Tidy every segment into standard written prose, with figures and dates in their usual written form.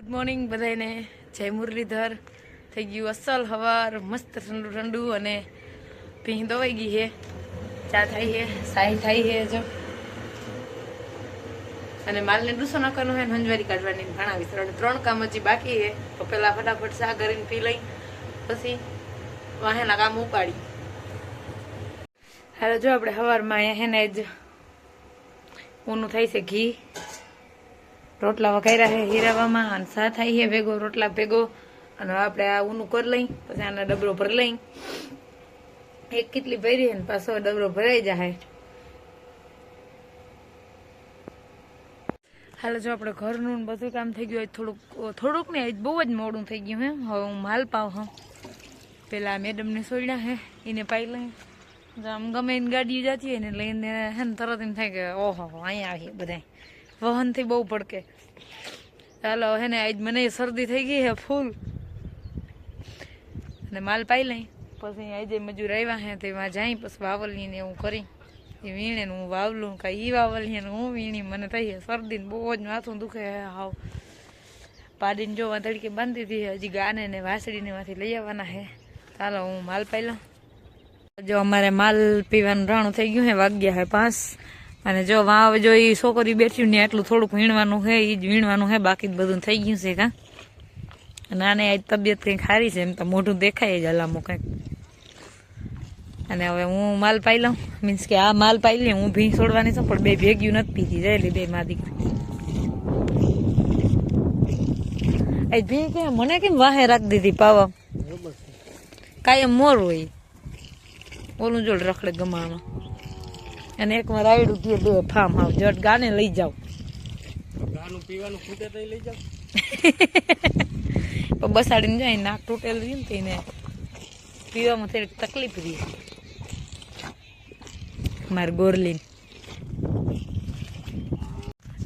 Good morning બધાને જય મુરલીધર થઈ ગયું અસલ હવાર મસ્ત ઠંડુ ઠંડુ અને ભીંહ દવાઈ ગઈ છે ચા થાય છે સાહી થાય છે જો અને માલને ડૂસો નાખવાનો હોય હંજવારી કાઢવાની ભણાવી ત્રણ કામ હજી બાકી છે તો પેલા ફટાફટ ચા કરીને પી લઈ પછી વાહેના કામ ઉપાડી હાલો જો આપણે સવારમાં અહીંયા હે ને જ ઊનું થાય છે ઘી રોટલા વઘાર્યા છે હીરાવામાં અને સા થાય છે ભેગો રોટલા ભેગો અને આપણે આ ઊનું કરી લઈ પછી આના ડબરો ભરી લઈ એક કેટલી ભરી ને પાછો ડબરો ભરાઈ જાય હાલો જો આપણે ઘરનું બધું કામ થઈ ગયું થોડુંક ને બહુ જ મોડું થઈ ગયું હે હવે હું માલ પાવ હા પેલા મેડમને સોડ્યા હે એને પાઈ લઈ આમ ગમે એને ગાડી જતી હોય ને લઈને હે ને તરત એમ થાય કે ઓહો અહીંયા આવીએ બધા વહનથી બહુ પડકે ચાલો હે ને આજ મને શરદી થઈ ગઈ હે ફૂલ અને માલ પાઈ લઈ પછી આજે મજૂર આવ્યા હે તેમાં જાય પછી વાવલીને એવું કરી એ વીણે ને હું વાવલું કાંઈ એ વાવલીએ ને હું વીણી મને થઈ શરદી ને બહુ જ માથું દુખે હાવ પાડીને જો તડકે બાંધી હતી હજી ગાને ને વાસળીને માંથી લઈ આવવાના હે ચાલો હું માલ પાઈ લઉં જો અમારે માલ પીવાનું રાણું થઈ ગયું હે વાગ્યા હે 5 અને જો વાવ જો એ છોકરી બેઠ્યું ને એટલું થોડુંક વીણવાનું હે એ જ વીણવાનું હે બાકી બધું થઈ ગયું છે કા અને આને આજ તબિયત કંઈક સારી છે એમ તો મોઢું દેખાય જ હલામો કંઈક અને હવે હું માલ પાઈ લઉં મીન્સ કે આ માલ પાઈ લે હું ભીં છોડવાની છું પણ બે ભેગ્યું નથી પીધી જયેલી બે માં દીકરી આજ ભીં કે મને કેમ વાહે રાખી દીધી પાવા કાયમ મોર હોય ઓલું જોડ રખડે ગમામાં અને એક વાર આવડું કે બે ફાર્મ હાઉસ જટ ગાને લઈ જાવ ગાનું પીવાનું ખૂટે તો લઈ જાવ પણ બસાડીને જાય નાક તૂટેલું રહ્યું ને તેને પીવામાં થોડીક તકલીફ રહી મારે ગોરલીન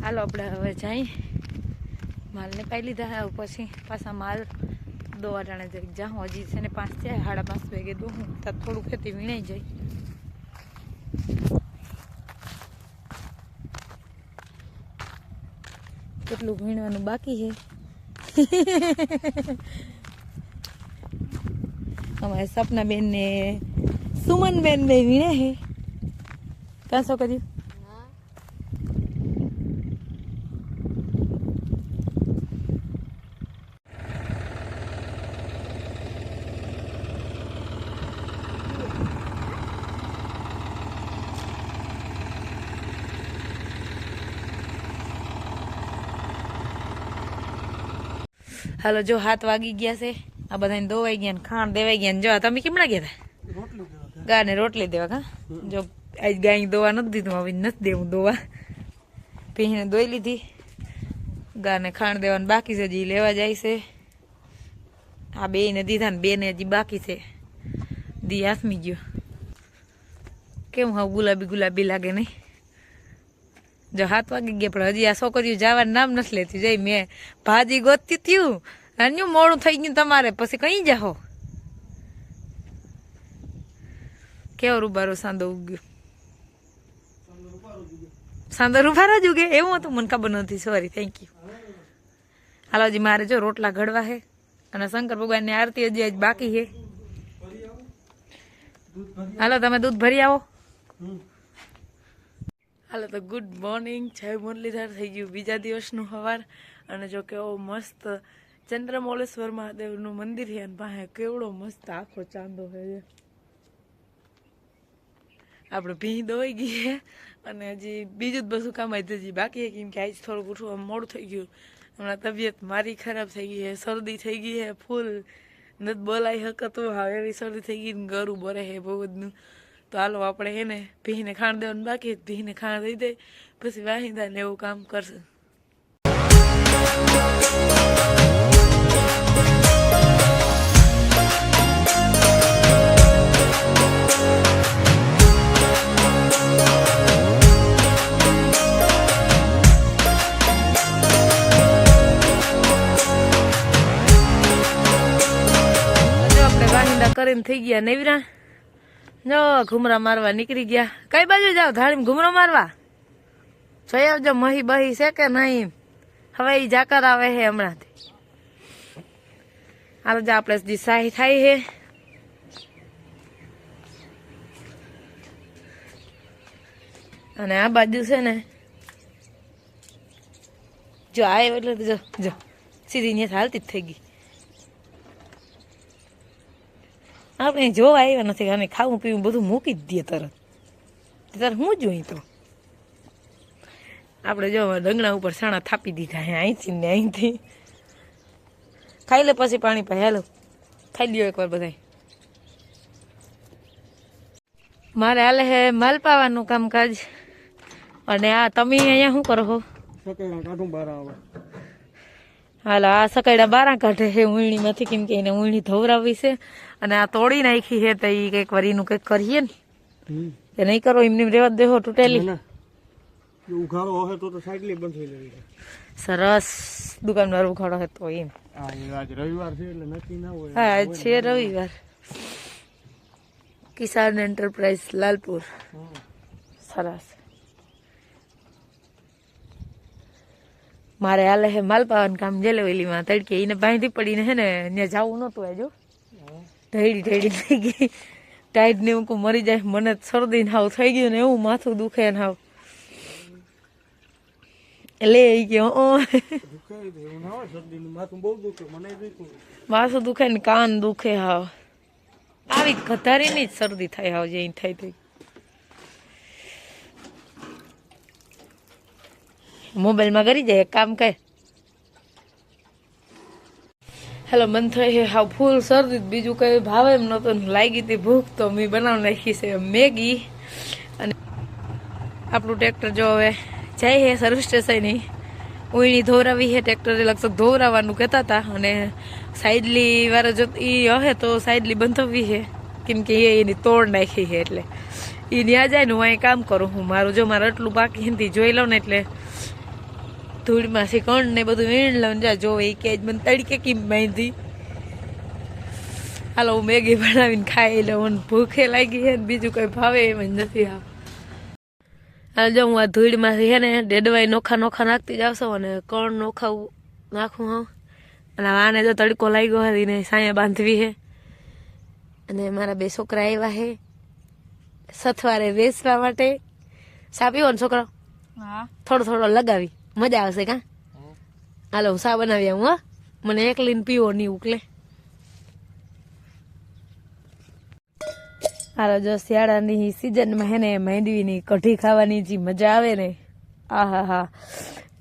હાલો આપણે હવે જાય માલને પાઈ લીધા પછી પાછા માલ દોવા ટાણે જઈ જાઉં હજી છે ને 5 છે 5:30 વાગે દોહું ત્યાં થોડું ખેતી વીણાઈ જાય કેટલું વીણવાનું બાકી છે અમારે સપનાબેન ને સુમનબેન બે વીણે છે ક્યાં શું કર્યું હાલો જો 7 વાગી ગયા છે આ બધાને દોવાઈ ગયા ને ખાણ દેવાઈ ગયા ને જો તમે કેમણા ગયા હતા ગાને રોટલી દેવા કા જો આજ ગાય દોવા નથી દીધું હવે નથી દેવું દોવા પીને દોઈ લીધી ગાને ખાણ દેવાનું બાકી છે હજી લેવા જાય છે આ બે ને દીધા ને બે ને હજી બાકી છે દી હાથમી ગયો કેમ હા ગુલાબી ગુલાબી લાગે નહીં જો 7 વાગી ગયા પણ હજી આ છોકરીઓ જવાનું નામ નથી લેતી જઈ મેં ભાજી ગોતતી થયું અને મોડું થઈ ગયું તમારે પછી કઈ જાઓ કેવો રૂબારો સાંદો ઉગ્યો સાંદો રૂબારો જ ઉગે એવું હતું મને ખબર નથી સોરી થેન્ક યુ હાલો હજી મારે જો રોટલા ઘડવા છે અને શંકર ભગવાનની આરતી હજી આજ બાકી છે હાલો તમે દૂધ ભરી આવો હાલો તો ગુડ મોર્નિંગ જય મુરલીધર થઈ ગયું બીજા દિવસનું સવાર અને જો કેવો મસ્ત ચંદ્રમૌલેશ્વર મહાદેવનું મંદિર છે અને પાસે કેવડો મસ્ત આખો ચાંદો છે આપણે ભીં દોઈ ગઈ છે અને હજી બીજું જ બધું કામ હજી બાકી છે કેમ કે આજ થોડુંક ઉઠવું મોડું થઈ ગયું હમણાં તબિયત મારી ખરાબ થઈ ગઈ છે શરદી થઈ ગઈ છે ફૂલ નથી બોલાઈ શકતું હવે એવી શરદી થઈ ગઈ ગરું બરે છે બહુ બધું તો હાલો આપણે એને ભીને ખાણ દેવાનું બાકી ભીને ખાણ દઈ દે પછી વાહિંદા ને એવું કામ કરશે જો આપણે વાહિંદા કરીને થઈ ગયા નેવરા જો ઘુમરા મારવા નીકળી ગયા કઈ બાજુ જાવ ધાડીમાં ઘુમરો મારવા જઈ આવજો મહી બહી છે કે નહીં હવે ઈ જાકર આવે હે હમણાંથી. હાલો જા આપણે જી શાહી થાય હે. અને આ બાજુ છે ને જો આવ્યો એટલે જો જો સીધી અહીંયા હાલતી જ થઈ ગઈ. આપણે જોવા આવ્યા નથી અને ખાવું પીવું બધું મૂકી જ દઈએ તરત. તારે હું જોઈ તો આપણે જો ડંગણા ઉપર સાણા થાપી દીધા હે અહીંથી ને અહીંથી. ખાઈ લે પછી પાણી પાય. હાલો ખાઈ લ્યો એકવાર બધા. મારે હાલે હે માલ પાવાનું કામકાજ. અને આ તમે અહીંયા શું કરો છો? હાલો આ સકૈડા બારા કાઢે છે ઉણણીમાંથી, કેમ કે એને ઉણણી ધવરાવી છે. અને આ તોડી નાખી છે તો એ કંઈક વરીનું કંઈક કરીએ ને કે નહીં કરો એમને રેવા દેહો તૂટેલી. સરસ દુકાનદાર ઉખાડો છે તો એમ. હા છે રવિવાર. કિસાન એન્ટરપ્રાઇઝ લાલપુર. સરસ. મારે હાલે હે માલપાવાનું કામ જેલેવેલીમાં તડકે એને બાંધી પડીને હે ને ત્યાં જવું નહોતું. આજો ઢેડી ઢેડી થઈ ગઈ ટાઈટ ને હું મરી જાય. મને શરદી ને હાવ થઈ ગયું ને એવું માથું દુખે ને હાવ લે ગયો માથું દુખે ને કાન દુખે હાવ. આવી ગધારી ની જ શરદી થાય હાવ જે થઈ થઈ. મોબાઈલમાં કરી જાય એક કામ કર. હેલો મન થઈ હાવ ફૂલ શરદી. બીજું કઈ ભાવે એમ નહોતું. લાગી હતી ભૂખ તો મેં બનાવી નાખી છે મેગી. અને આપણું ટ્રેક્ટર જો હવે જાય છે સર્વિસ સ્ટેશનની. ઉઈણી ધોરાવી છે ટ્રેક્ટરે લગભગ ધોરાવાનું કહેતા હતા. અને સાઈડલી વાળા જો એ હે તો સાઈડલી બંધવી છે કેમ કે એની તોડ નાખી છે એટલે એ ત્યાં જાય ને હું અહીં કામ કરું. હું મારું જો મારે એટલું બાકી હિન્દી જોઈ લઉં ને એટલે ધૂળમાંથી કણ ને બધું વીણ લઉં જા જોવે એ કે મને તડકે કેમ બાંધી. હાલો હું મેગી બનાવીને ખાઈ લઉં. ભૂખે લાગી છે ને બીજું કઈ ભાવે એમ જ નથી. હાલ જો હું આ ધૂળમાંથી છે ને ડેડવાઈ નોખા નોખા નાખતી જાવશો અને કણ નોખા નાખું હા. અને આને જો તડકો લાગ્યો હોય એને સાયા બાંધવી છે. અને મારા બે છોકરા આવ્યા છે સથવારે વેચવા માટે. સા પીવો ને છોકરો? થોડો થોડો લગાવી મજા આવશે કા. હાલો હું સા બનાવી આવું. હા મને એકલીને પીવો નહીં ઉકલે. હાલો જો શિયાળાની સિઝનમાં હે ને માંડવીની કઢી ખાવાની જે મજા આવે ને આ હા હા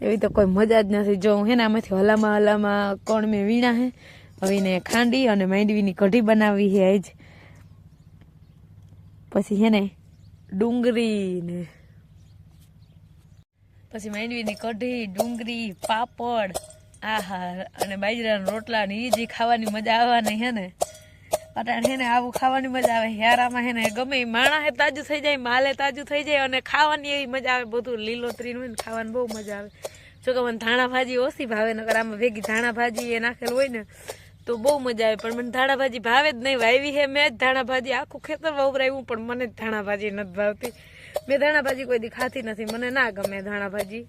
એવી તો કોઈ મજા જ નથી. જો હું હે ને આમાંથી હલામાં કોણ મેં વીણા હે હવે એને ખાંડી અને માંડવીની કઢી બનાવી છે જ. પછી હે ને ડુંગળી ને પછી માંડવીની કઢી ડુંગળી પાપડ આહા અને બાજરાના રોટલા ને એ જે ખાવાની મજા આવવાની હે ને અટાણ હે ને આવું ખાવાની મજા આવે. યારામાં હે ને ગમે માણા હે તાજું થઈ જાય માલે તાજું થઈ જાય અને ખાવાની એવી મજા આવે. બધું લીલોતરી હોય ને ખાવાની બહુ મજા આવે. જોકે મને ધાણા ભાજી ઓછી ભાવે નકર આમાં ભેગી ધાણા ભાજી એ નાખેલ હોય ને તો બહુ મજા આવે. પણ મને ધાણા ભાજી ભાવે જ નહીં. વાવી હે મેં જ ધાણા ભાજી આખું ખેતર વવરાવ્યું પણ મને જ ધાણા ભાજી નથી ભાવતી. મેં ધાણા ભાજી કોઈ દી ખાતી નથી. મને ના ગમે ધાણા ભાજી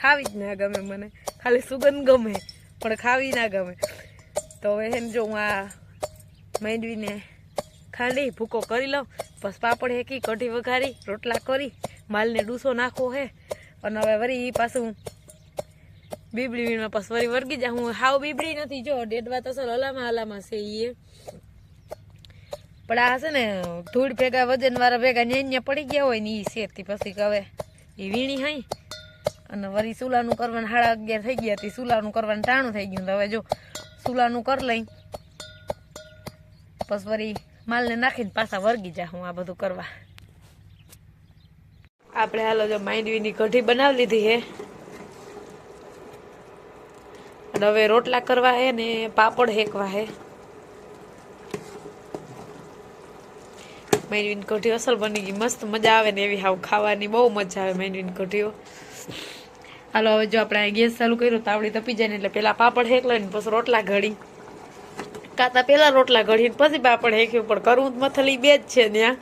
ખાવી જ ના ગમે. મને ખાલી સુગંધ ગમે પણ ખાવી ના ગમે. તો હવે હે ને જો હું આ માંડવીને ખાંડી ભૂકો કરી લઉં પછી પાપડ હેકી કઢી વઘારી રોટલા કરી માલને ડૂસો નાખવો હે. અને હવે વળી એ પાછું બીબડી વીણમાં પછી વળી વર્ગી જા. હું હાવ બીબડી નથી જો ડેડવા તો સર હલામાં છે એ પણ આ છે ને ધૂળ ભેગા વજન વાળા ભેગા ન્યા પડી ગયા હોય ને એ શેતી પછી હવે એ વીણી હાઈ અને વળી સુલાનું કરવાનું 11:30 થઈ ગયા હતી. સુલાનું કરવાનું ટાણું થઈ ગયું. હવે જો સુલાનું કરી લઈ પછી વળી માલને નાખીને પાછા વર્ગી જા હું આ બધું કરવા. આપણે હાલો જો માંડવીની કઢી બનાવી લીધી હે અને હવે રોટલા કરવા હે ને પાપડ હેકવા હે. માંડવીની કઢી અસલ બની ગઈ મસ્ત મજા આવે ને એવી હાવ ખાવાની બહુ મજા આવે માંડવીની કઢીઓ. હાલો હવે જો આપણે ગેસ ચાલુ કર્યો તાવડી તપી જાય ને એટલે પેલા પાપડ હેક લઈને પછી રોટલા ઘડી કાતા પેલા રોટલા ઘડીને પછી પાપડ હેક્યું. પણ કરવું મથલી બે જ છે ત્યાં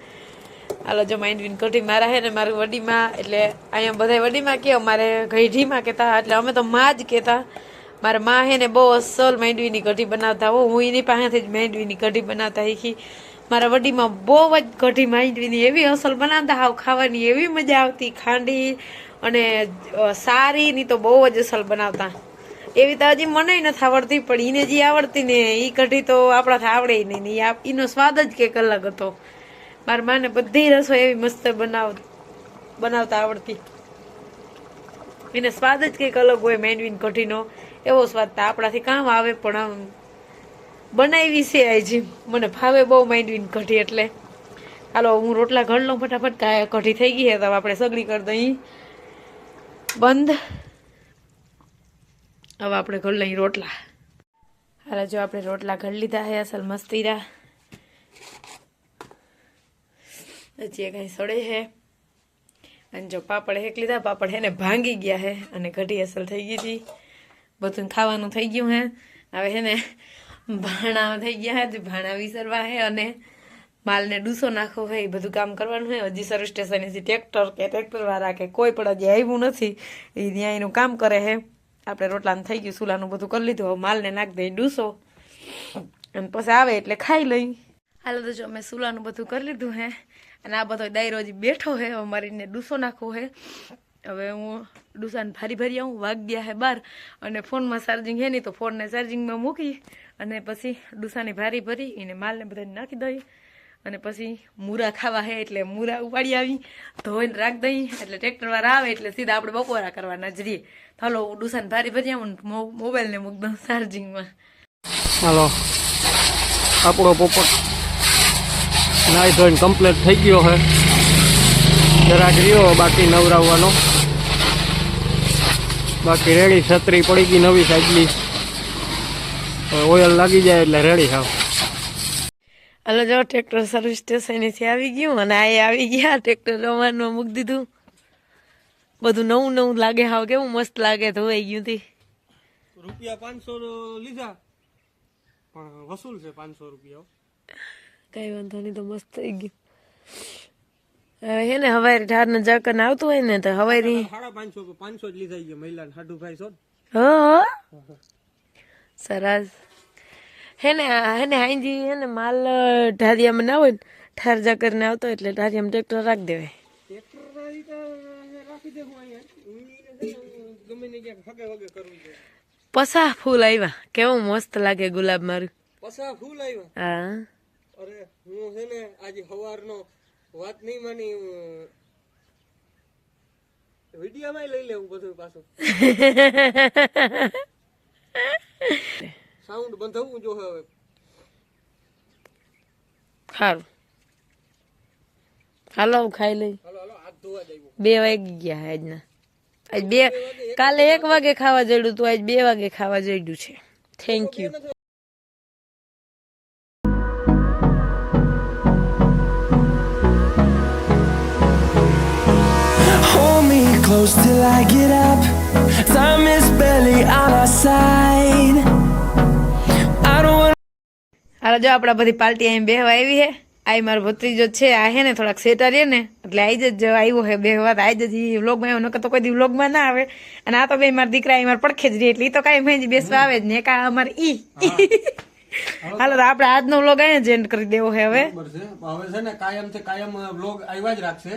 હાલો જો માંડવીની કઢી મારા હે ને મારું વડીમાં, એટલે અહીંયા બધા વડીમાં કે અમારે ગઈઢીમાં કહેતા, એટલે અમે તો માં જ કહેતા. મારા માં હે ને બહુ અસલ માંડવીની કઢી બનાવતા હો, હું એની પાસેથી જ માંડવીની કઢી બનાવતા શીખી. મારા વડીમાં બહુ જ કઢી માંડવીની એવી અસલ બનાવતા, હાવ ખાવાની એવી મજા આવતી, ખાંડી અને સારીની તો બહુ જ અસલ બનાવતા. એવી તો હજી મને નથી આવડતી, પણ એને જે આવડતી ને એ કઢી તો આપણાથી આવડે નહીં, એનો સ્વાદ જ કંઈક અલગ હતો. મારા માને બધી રસોઈ એવી મસ્ત બનાવતા આવડતી, એને સ્વાદ જ કંઈક અલગ હોય માંડવીની કઢીનો, એવો સ્વાદ તો આપણાથી કામ આવે, પણ આમ બનાવી છે હજી મને ભાવે બહુ માંડવીની કઢી. એટલે હાલો હું રોટલા ઘડ લઉં ફટાફટ, કઢી થઈ ગઈ છે તો આપણે સગડી કરી દઈ બંધ. હવે આપણે ઘડ લઈ રોટલા. હાલો જો આપણે રોટલા ઘડ લીધા છે અસલ મસ્તીરા, હજી કઈ સડે છે. અને જો પાપડ હેક લીધા, પાપડ હે ને ભાંગી ગયા છે અને કઢી અસલ થઈ ગઈ હતી, બધું ખાવાનું થઈ ગયું હે. હવે હે ને ભાણા થઈ ગયા હે, ભાણા વિસરવા હે અને માલને ડૂસો નાખવો હોય, એ બધું કામ કરવાનું હોય. હજી સર્વિસ સ્ટેશનેથી ટ્રેક્ટર વાળા કે કોઈ પણ હજી આવ્યું નથી, એ ત્યાં એનું કામ કરે છે. આપણે રોટલાનું થઈ ગયું, સુલાનું બધું કરી લીધું, હવે માલને નાખી દઈ ડૂસો અને પછી આવે એટલે ખાઈ લઈ. હાલો તો જો અમે સુલાનું બધું કરી લીધું હે અને આ બધો દાયરો હજી બેઠો હે. હવે મારીને ડૂસો નાખવો હે. હવે હું ડૂસાને ભરી આવું, વાગ્યા હે 12 અને ફોનમાં ચાર્જિંગ હે નહીં, તો ફોનને ચાર્જિંગમાં મૂકી અને પછી ડૂસાની ભરી એને માલને બધાને નાખી દઈ અને પછી મૂરા ખાવા હે, એટલે મૂરા ઉપાડી આવી ધોઈને રાખ દઈ, એટલે ટ્રેક્ટરવાળા આવે એટલે સીધા આપણે બપોરા કરવાના જ રહીએ. હાલો હું ડૂસાને ભરી આવું, મોબાઈલને મૂક દઉં ચાર્જિંગમાં. હાલો આપણો પોપટ નાઈ ધોઈને કમ્પ્લીટ થઈ ગયો છે, જરાક રહ્યો બાકી નવરાવવાનો, બાકી રેડી. છત્રી પડી ગઈ નવી સાઈડની, ઓઇલ લાગી જાય એટલે રેડી થાવ. હાલો જો ટ્રેક્ટર સર્વિસ સ્ટેશનેથી આવી ગયું અને આ આવી ગયા, ટ્રેક્ટર રવાનમાં મૂકી દીધું. બધું નવું નવું લાગે, હાવ કેવું મસ્ત લાગે, ધોવાઈ ગયું હતી. રૂપિયા 500 લીધા પણ વસૂલ છે 500 રૂપિયા. કઈ વાંધો નહીં, તો મસ્ત થઈ ગયું. હવે હે ને હવારે ઢારના જાકર આવતું હોય ને તો હવારી 500 જ લીધા ગયા મહિલા 550. હા સરસ. હે ને હાઈજી હે ને માલ ઢારિયામાં ના હોય ને, ઠાર જાકર ને આવતો એટલે ઢારિયામાં ટ્રેક્ટર રાખી દેવાય. પસા ફૂલ આવ્યા, કેવું મસ્ત લાગે ગુલાબ મારું. પસા ફૂલ આવ્યા? હા. અરે હું છે ને આજે સવારનો વાત નહીં માની, વિડીયોમાં લઈ લેવું બધું પાછું. સાઉન્ડ બંધાવવું જો હવે. સારું હાલો ખાઈ લઈ. હાલો હાથ ધોવા જાય. 2 વાગી ગયા આજના. આજ 2 કાલે 1 વાગે ખાવા જડ્યું તું, આજ 2 વાગે ખાવા જડ્યું છે. Thank you. Close till I get up. Time is barely on our side. I don't want. હાલો જો આપડા બધી પાર્ટી અહીં બેહવા આવી હે. આ મારો ભત્રીજો છે, આ હે ને થોડાક સેટા રે ને એટલે આજ જ આવ્યો હે બેહવા. આજ જ વ્લોગમાં આવ્યો, નકર તો કોઈ દી વ્લોગમાં ના આવે. અને આ તો બે મારા દીકરા મારા પડખે જ રહે એટલે એ તો કાંઈ મેં બેસવા આવે જ ને, કા અમારે ઈ. હાલો તો આપણે આજનો વ્લોગ અહીંયા જ એન્ડ કરી દેવો હે. હવે છે ને કાયમ થી કાયમ વ્લોગ આવ્યા જ રાખશે.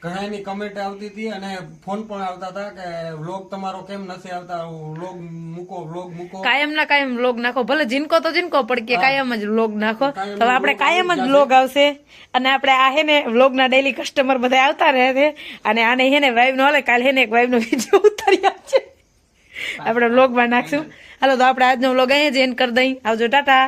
ઘણા એની કમેન્ટ આવતી હતી અને ફોન પણ આવતા હતા કે વ્લોગ તમારો કેમ નથી આવતા, વ્લોગ મૂકો. કાયમ ના કાયમ વ્લોગ નાખો, ભલે જીનકો તો જીનકો પણ કે કાયમ જ વ્લોગ નાખો. તો આપણે કાયમ જ વ્લોગ આવશે. અને આપણે આ હે ને વ્લોગ ના ડેલી કસ્ટમર બધા આવતા રહે છે. અને આને હે ને વાઇબ નો હાલે, કાલે હે ને એક વાઇબ નો વિડીયો ઉતારી આપશે, આપણે વ્લોગ માં નાખશું. હાલો તો આપણે આજનો વ્લોગ અહીંયા જ એન્ડ કરી દઈ. આવજો, ટાટા.